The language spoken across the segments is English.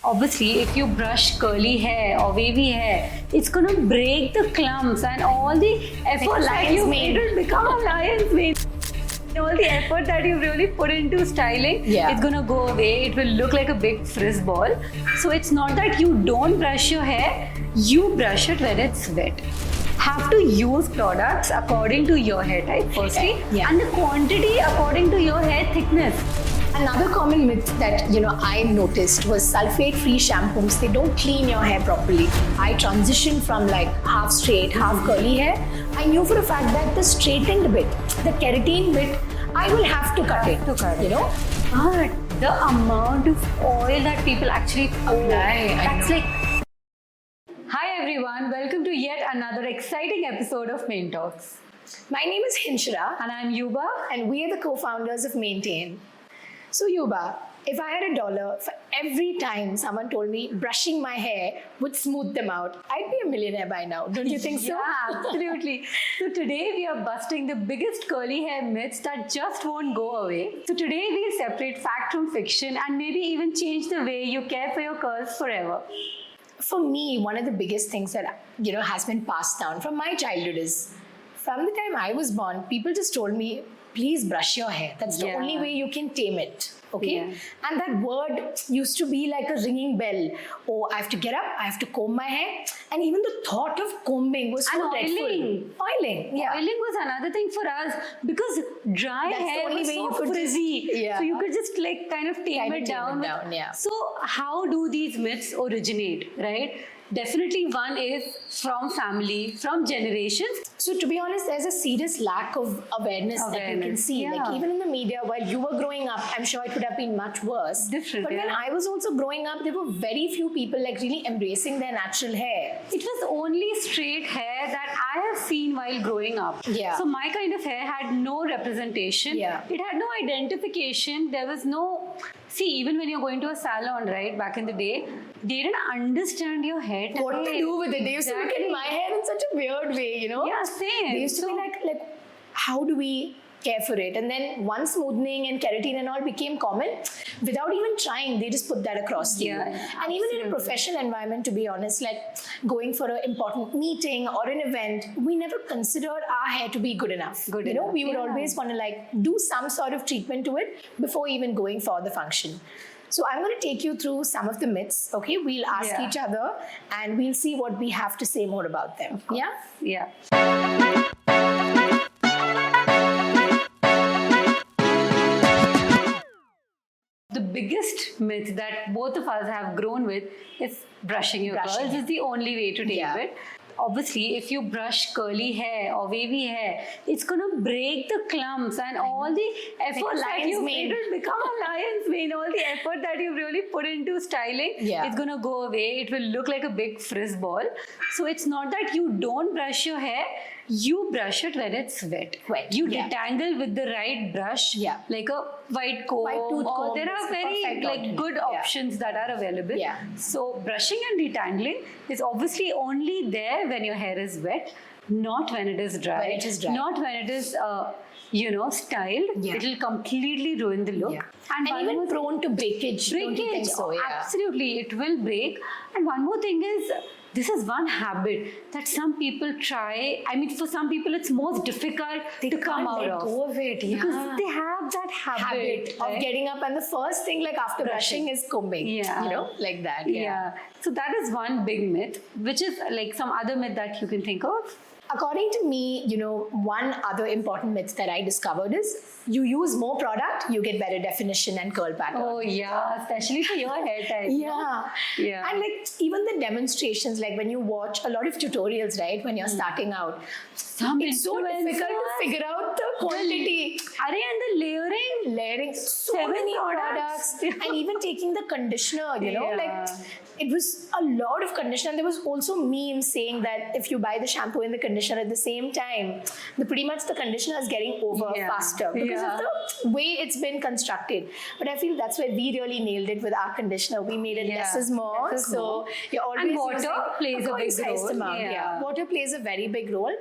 Obviously, if you brush curly hair or wavy hair, it's gonna break the clumps and all the effort that you made. It will become a lion's mane. All the effort that you really put into styling, it's gonna go away. It will look like a big frizz ball. So it's not that you don't brush your hair, you brush it when it's wet. Have to use products according to your hair type firstly, and the quantity according to your hair thickness. Another common myth that I noticed was sulfate-free shampoos. They don't clean your hair properly. I transitioned from like half straight, half curly hair. I knew for a fact that the straightened bit, the keratin bit, I will have to cut it. But the amount of oil that people actually apply, that's like. Hi everyone, welcome to yet another exciting episode of Main Talks. My name is Hinshra. And I'm Yuba. And we are the co-founders of Manetain. So Yuba, if I had $1 for every time someone told me brushing my hair would smooth them out, I'd be a millionaire by now. Don't you think so? Yeah, absolutely. So today we are busting the biggest curly hair myths that just won't go away. So today we'll separate fact from fiction and maybe even change the way you care for your curls forever. For me, one of the biggest things that has been passed down from my childhood is, from the time I was born, people just told me, please brush your hair. That's the only way you can tame it. Okay? Yeah. And that word used to be like a ringing bell. Oh, I have to get up, I have to comb my hair. And even the thought of combing was so dreadful. Oiling. Yeah. Oiling was another thing for us because dry hair was so frizzy. So you could just like kind of tame it down. So how do these myths originate, right? Definitely one is from family, from generations. So to be honest, there's a serious lack of awareness that you can see. Like even in the media, while you were growing up, I'm sure it could have been much worse. Different. But when I was also growing up, there were very few people like really embracing their natural hair. It was only straight hair that I have seen while growing up. So my kind of hair had no representation. It had no identification. There was no... See, even when you're going to a salon, right, back in the day, they didn't understand your hair type. What to do with it? They used to look at my hair in such a weird way, Yeah, same. They used to be like, how do we care for it? And then once smoothing and keratin and all became common, without even trying, they just put that across to you. And even in a professional environment, to be honest, like going for an important meeting or an event, we never considered our hair to be good enough. We would always want to like do some sort of treatment to it before even going for the function. So I'm going to take you through some of the myths, okay? We'll ask each other and we'll see what we have to say more about them. Yeah. The biggest myth that both of us have grown with is brushing your curls is the only way to tame it. Obviously, if you brush curly hair or wavy hair, it's going to break the clumps and all the effort that you made. It will become a lion's mane. All the effort that you really put into styling, it's going to go away. It will look like a big frizz ball. So it's not that you don't brush your hair. You brush it when it's wet. You detangle with the right brush, like a white comb, or there are very like good options that are available. So brushing and detangling is obviously only there when your hair is wet, not when it is dry. Not when it is styled. It will completely ruin the look. And even prone to breakage. Don't you think so? Absolutely, it will break. And one more thing is, this is one habit that some people try. I mean, for some people, it's most difficult to come out of. Go of it, because they have that habit of getting up, and the first thing, like after brushing, is combing. Like that. So that is one big myth, which is like some other myth that you can think of. According to me, one other important myth that I discovered is you use more product, you get better definition and curl pattern. Oh yeah, especially for your hair type. And like even the demonstrations, like when you watch a lot of tutorials, right, when you're starting out, it's so difficult to figure out the quantity. And the layering so many products. And even taking the conditioner, like it was a lot of conditioner. And there was also memes saying that if you buy the shampoo and the conditioner at the same time, pretty much the conditioner is getting over faster because of the way it's been constructed. But I feel that's where we really nailed it with our conditioner. We made it less is more. So you're always and water plays a big role. Water plays a very big role.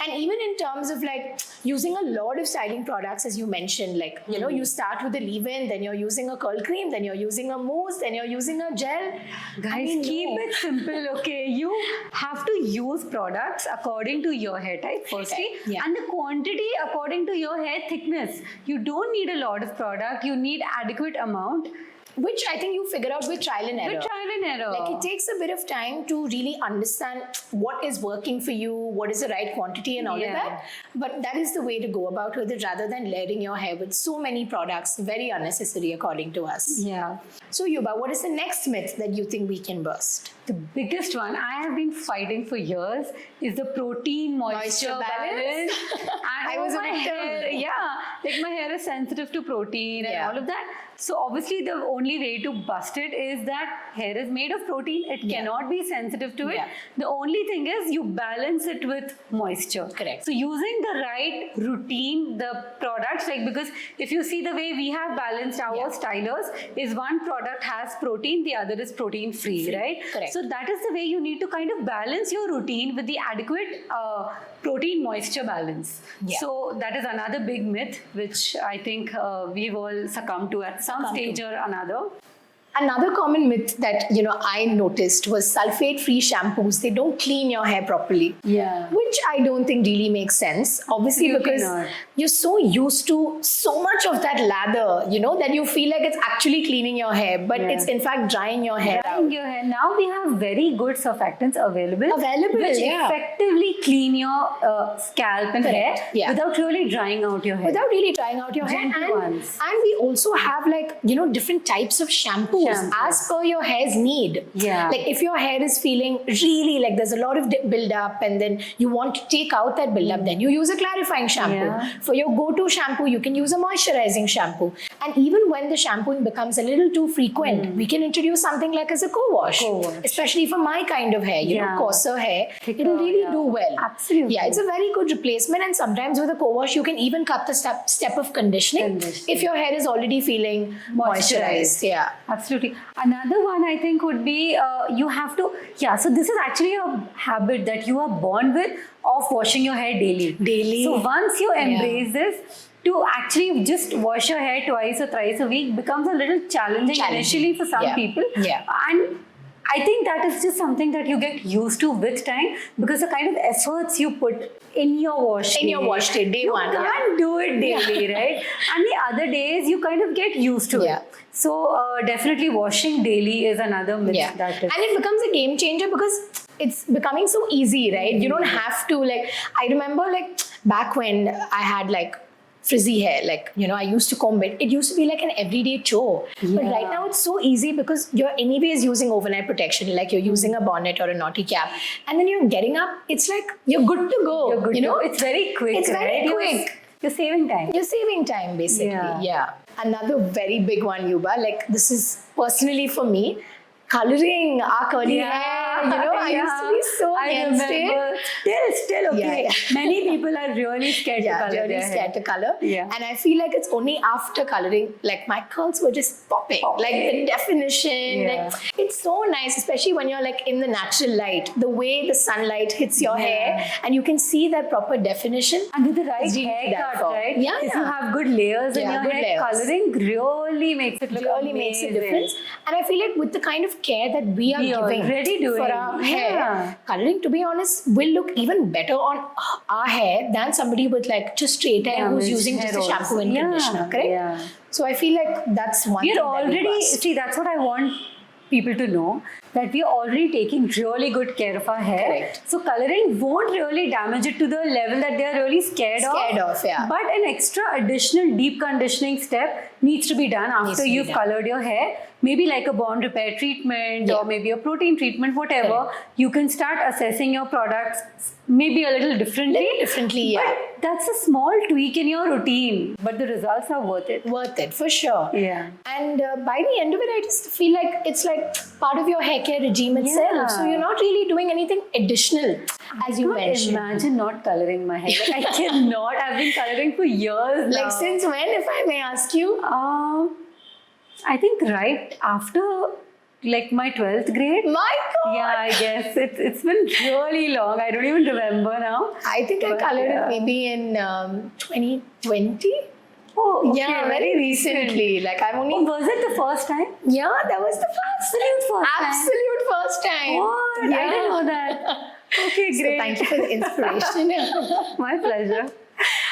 And even in terms of like using a lot of styling products, as you mentioned, like, you know, you start with a leave-in, then you're using a curl cream, then you're using a mousse, then you're using a gel. Guys, keep it simple, okay? You have to use products according to your hair type, firstly, and the quantity according to your hair thickness. You don't need a lot of product, you need adequate amount. Which I think you figure out with trial and error. With trial and error. Like, it takes a bit of time to really understand what is working for you, what is the right quantity and all of that. But that is the way to go about with it, rather than layering your hair with so many products. Very unnecessary according to us. Yeah. So Yuba, what is the next myth that you think we can burst? The biggest one I have been fighting for years is the protein moisture balance. And I was a victim. Like my hair is sensitive to protein and all of that. So obviously the only way to bust it is that hair is made of protein. It cannot be sensitive to it. The only thing is you balance it with moisture. Correct. So using the right routine, the products, like, because if you see the way we have balanced our stylers, is one product has protein, the other is protein free, right? Correct. So that is the way you need to kind of balance your routine with the adequate protein moisture balance. So that is another big myth which I think we've all succumbed to at some stage or another. Another common myth that, you know, I noticed was sulfate-free shampoos. They don't clean your hair properly. Yeah. Which I don't think really makes sense. Obviously, because you're so used to so much of that lather, you know, that you feel like it's actually cleaning your hair, but it's in fact drying your hair out. Now we have very good surfactants available. Which effectively clean your scalp and hair without really drying out your hair. Without really drying out your hair. And we also have, like, you know, different types of shampoos as per your hair's need. Like, if your hair is feeling really like there's a lot of build up and then you want to take out that build up, then you use a clarifying shampoo. For your go-to shampoo, you can use a moisturizing shampoo. And even when the shampooing becomes a little too frequent, we can introduce something like as a co-wash. Especially for my kind of hair, you know, coarser hair, it'll really do well. Absolutely. Yeah, it's a very good replacement, and sometimes with a co-wash, you can even cut the step of conditioning if your hair is already feeling moisturized. Yeah, absolutely. Another one I think would be you have to, so this is actually a habit that you are born with of washing your hair daily. So once you embrace this, to actually just wash your hair twice or thrice a week becomes a little challenging initially for some people. And I think that is just something that you get used to with time, because the kind of efforts you put in your wash day. Day one. You can't do it daily, right? And the other days you kind of get used to it. So definitely washing daily is another myth. That is. And it becomes a game changer because it's becoming so easy, right? You don't have to, like, I remember, like, back when I had, like, frizzy hair, like, you know, I used to comb it. It used to be like an everyday chore. But right now it's so easy because you're anyways using overnight protection, like you're using a bonnet or a naughty cap. And then you're getting up, it's like you're good to go. You know, it's very quick. It's very quick. You're saving time. You're saving time, basically. Another very big one, Yuba, like, this is personally for me, coloring our curly hair, you know, I used to be so against it. Still okay. Many people are really scared to color their hair. To color. And I feel like it's only after coloring, like, my curls were just popping. Like, the definition, like, it's so nice, especially when you're, like, in the natural light, the way the sunlight hits your hair and you can see that proper definition. And with the right haircut, right? If you have good layers in your hair, coloring really makes it look amazing. Makes a difference. And I feel like with the kind of care that we are giving for our hair, coloring, to be honest, will look even better on our hair than somebody with, like, just straight hair who's using just a shampoo and conditioner, correct? So I feel like that's one thing that's what I want people to know, that we are already taking really good care of our hair. So coloring won't really damage it to the level that they are really scared of. But an extra additional deep conditioning step needs to be done after you've colored your hair. Maybe like a bond repair treatment or maybe a protein treatment, whatever. You can start assessing your products maybe a little differently. But that's a small tweak in your routine. But the results are worth it. Worth it, for sure. And by the end of it, I just feel like it's like part of your hair care regime itself. So you're not really doing anything additional, as you mentioned. Imagine not coloring my hair. Like, I cannot. I've been coloring for years now. Like, since when, if I may ask you? I think right after like my 12th grade. My God! Yeah, I guess. It's been really long. I don't even remember now. I think I colored it maybe in 2020. Oh, okay. Yeah, very recently. Like I'm only. Oh, was it the first time? Yeah, that was the absolute first time. What? Yeah. I didn't know that. Okay, So great. thank you for the inspiration. My pleasure.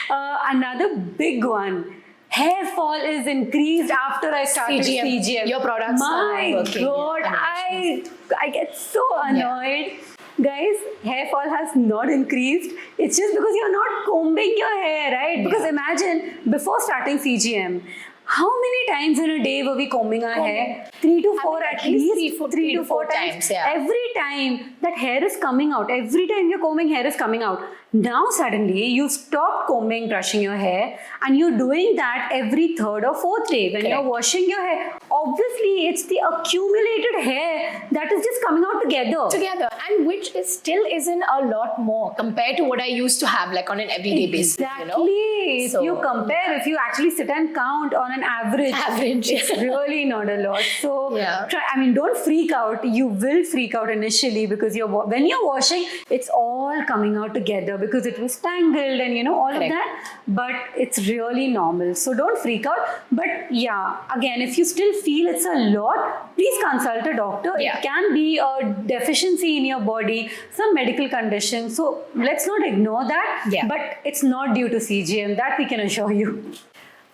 Another big one. Hair fall is increased after I started CGM. Your products My are working. God, I get so annoyed. Guys, hair fall has not increased. It's just because you're not combing your hair, right? Because imagine, before starting CGM, how many times in a day were we combing our hair? 3 to 4 at least. 3 to 4 times. Every time that hair is coming out, every time you're combing, hair is coming out. Now suddenly you stop combing, brushing your hair, and you're doing that every 3rd or 4th day when you're washing your hair. Obviously, it's the accumulated hair that is just coming out together. And which still isn't a lot more compared to what I used to have like on an everyday basis. Exactly. You know? If you compare, if you actually sit and count on an average, it's really not a lot. So try, I mean, don't freak out. You will freak out initially because when you're washing, it's all coming out together because it was tangled and all of that. But it's really normal. So don't freak out. But yeah, again, if you still feel it's a lot, please consult a doctor. It can be a deficiency in your body, some medical condition. So let's not ignore that. But it's not due to CGM. That we can assure you.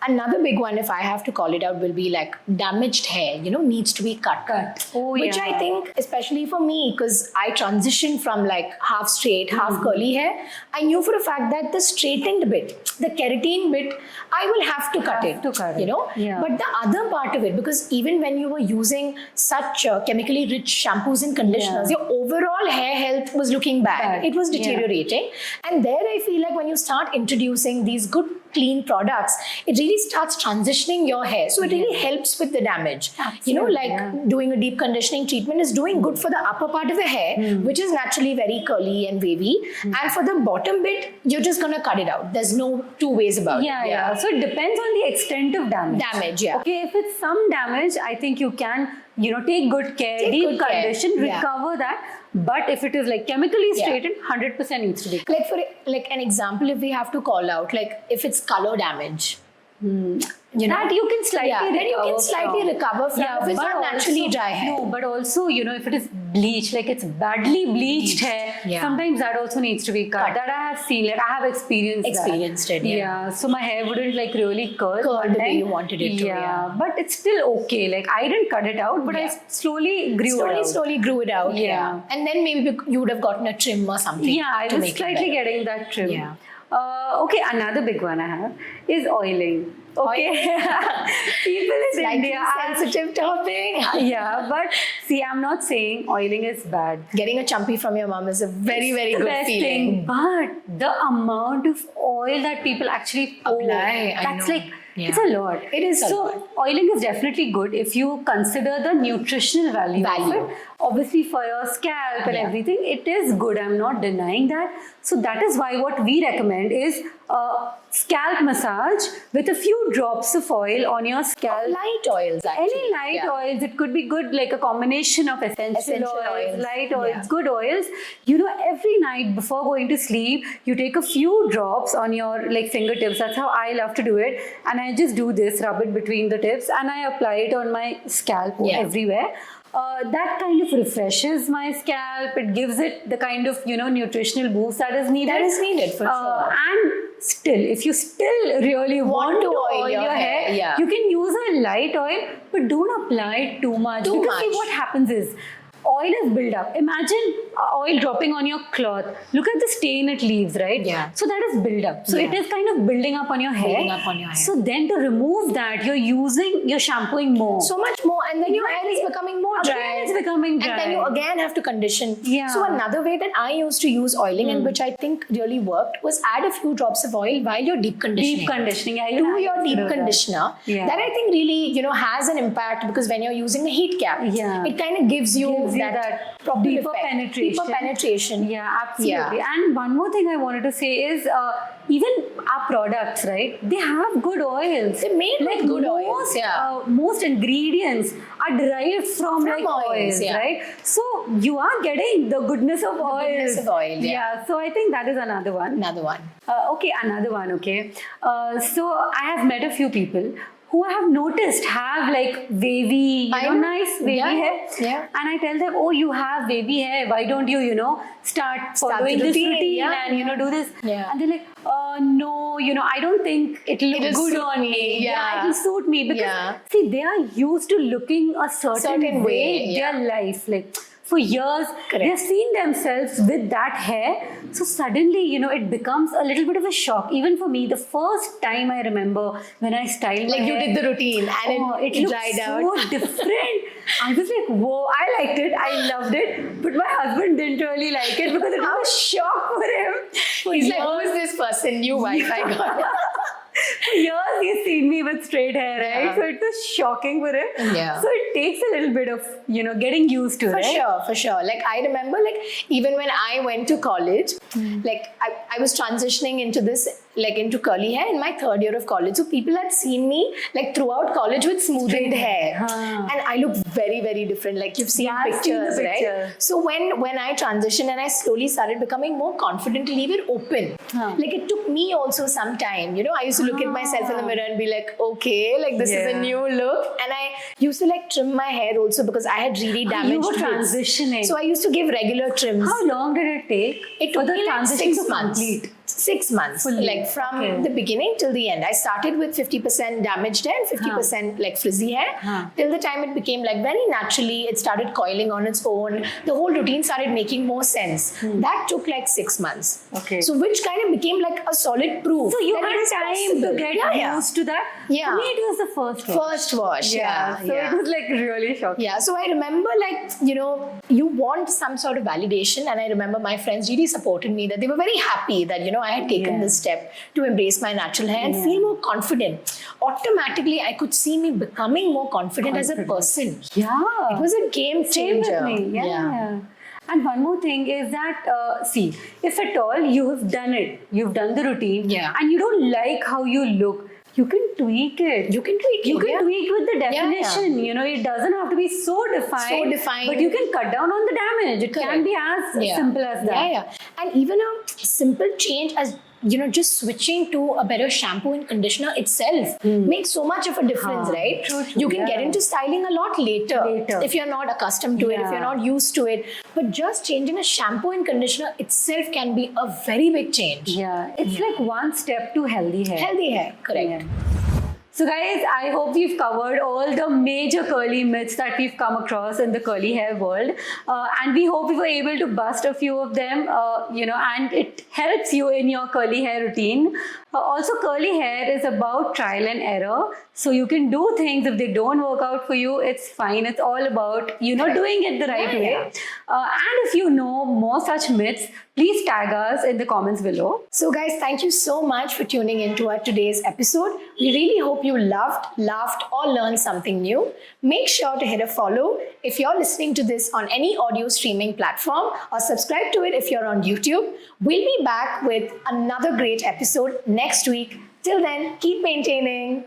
Another big one, if I have to call it out, will be like damaged hair, needs to be cut. Which I think, especially for me, because I transitioned from like half straight, half curly hair, I knew for a fact that the straightened bit, the keratin bit, I will have to cut it. But the other part of it, because even when you were using such chemically rich shampoos and conditioners, your overall hair health was looking bad. It was deteriorating. And there I feel like when you start introducing these good clean products, it really starts transitioning your hair. So it really helps with the damage. Doing a deep conditioning treatment is doing good for the upper part of the hair, which is naturally very curly and wavy. And for the bottom bit, you're just going to cut it out. There's no two ways about it. So it depends on the extent of damage. Okay, if it's some damage, I think you can, take good care, deep condition, recover that. But if it is like chemically straightened, 100% needs to be cut. Like for an example, if we have to call out, like if it's color damage, that you can slightly recover from. If it's not naturally dry hair. No, but also, if it is bleached, like it's badly bleached hair, sometimes that also needs to be cut. That I have seen, like I have experienced it. So my hair wouldn't like really curl the way you wanted it to. But it's still okay. Like I didn't cut it out, but I slowly grew it out. And then maybe you would have gotten a trim or something. I was slightly getting that trim. Okay, another big one I have is oiling. Okay, people in India are sensitive topic. But see, I'm not saying oiling is bad. Getting a chumpy from your mom is a very, very good feeling. But the amount of oil that people actually apply, that's like. It's a lot. It is so oiling is definitely good if you consider the nutritional value of it. Obviously for your scalp and everything, it is good. I'm not denying that. So that is why what we recommend is scalp massage with a few drops of oil on your scalp. Light oils actually. Any light oils. It could be good like a combination of essential oils, light oils, good oils. Every night before going to sleep, you take a few drops on your like fingertips. That's how I love to do it. And I just do this, rub it between the tips, and I apply it on my scalp everywhere. That kind of refreshes my scalp. It gives it the kind of nutritional boost that is needed. That is needed for sure. And still, if you still really want to oil your hair, you can use a light oil, but don't apply it too much. See, what happens is oil is built up. Imagine oil dropping on your cloth. Look at the stain it leaves, right? So that is built up. So it is kind of building up on your hair. So then to remove that, you're shampooing more. So much more. And then your hair is becoming more dry. It's becoming dry. And then you again have to condition. So another way that I used to use oiling and which I think really worked was add a few drops of oil while you're deep conditioning. To your deep conditioner. That I think really, has an impact because when you're using a heat cap, it kind of gives you that deeper penetration. Yeah, absolutely. And one more thing I wanted to say is even our products, right? They have good oils. They're made with good oils, most ingredients are derived from like oils, right? So you are getting the goodness of oil. Goodness of oil, yeah. So I think that is another one. Another one. Another one. Okay. So I have met a few people who I have noticed have like wavy, nice wavy hair. Yeah. And I tell them, oh, you have wavy hair. Why don't you, start following this routine and, do this? Yeah. And they're like, no, I don't think it'll look good on me. Yeah. It'll suit me. Because, see, they are used to looking a certain way their life. Like, for years, they've seen themselves with that hair. So suddenly, it becomes a little bit of a shock. Even for me, the first time I remember when I styled my hair. Like you did the routine and it dried out. So different. I was like, whoa, I liked it. I loved it. But my husband didn't really like it because it was a shock for him. He's like, who is this person? New wife, I got it. For years he's seen me with straight hair, right? So it was shocking for him. Yeah. So it takes a little bit of, getting used to, right? For sure. Like I remember, like even when I went to college, like I was transitioning into this, like into curly hair in my third year of college. So people had seen me like throughout college with smoothened hair. And I looked very, very different. Like you've seen pictures, right? So when I transitioned and I slowly started becoming more confident and even open, like it took me also some time. I used to look at myself in the mirror and be like, okay, like this is a new look. And I used to like trim my hair also because I had really damaged You were roots. transitioning. So I used to give regular trims. How long did it take? It took for the me like transition 6 to months. complete? 6 months, like from the beginning till the end. I started with 50% damaged hair and 50% like frizzy hair. Till the time it became like very naturally, it started coiling on its own. The whole routine started making more sense. That took like 6 months. Okay. So which kind of became like a solid proof. So you that had time to get used to that? Yeah. For me, it was the first wash. First wash, yeah. So it was like really shocking. Yeah, so I remember like, you want some sort of validation, and I remember my friends really supported me, that they were very happy that, I had taken this step to embrace my natural hair and feel more confident. Automatically, I could see me becoming more confident as a person. Yeah. It was a game changer. Same with me. Yeah. And one more thing is that, see, if at all you have done it, you've done the routine, and you don't like how you look, you can tweak it. You can tweak with the definition. It doesn't have to be so defined. But you can cut down on the damage. It can be as simple as that. Yeah. And even a simple change as just switching to a better shampoo and conditioner itself makes so much of a difference, right? True, you can get into styling a lot later if you're not accustomed to it, if you're not used to it. But just changing a shampoo and conditioner itself can be a very big change. Yeah, it's like one step to healthy hair. Healthy hair, correct. Yeah. So guys, I hope we've covered all the major curly myths that we've come across in the curly hair world. And we hope we were able to bust a few of them, and it helps you in your curly hair routine. Also, curly hair is about trial and error. So you can do things. If they don't work out for you, it's fine. It's all about, doing it the right way. And if you know more such myths, please tag us in the comments below. So guys, thank you so much for tuning into our today's episode. We really hope you loved, laughed, or learned something new. Make sure to hit a follow if you're listening to this on any audio streaming platform, or subscribe to it if you're on YouTube. We'll be back with another great episode next week. Till then, keep maintaining.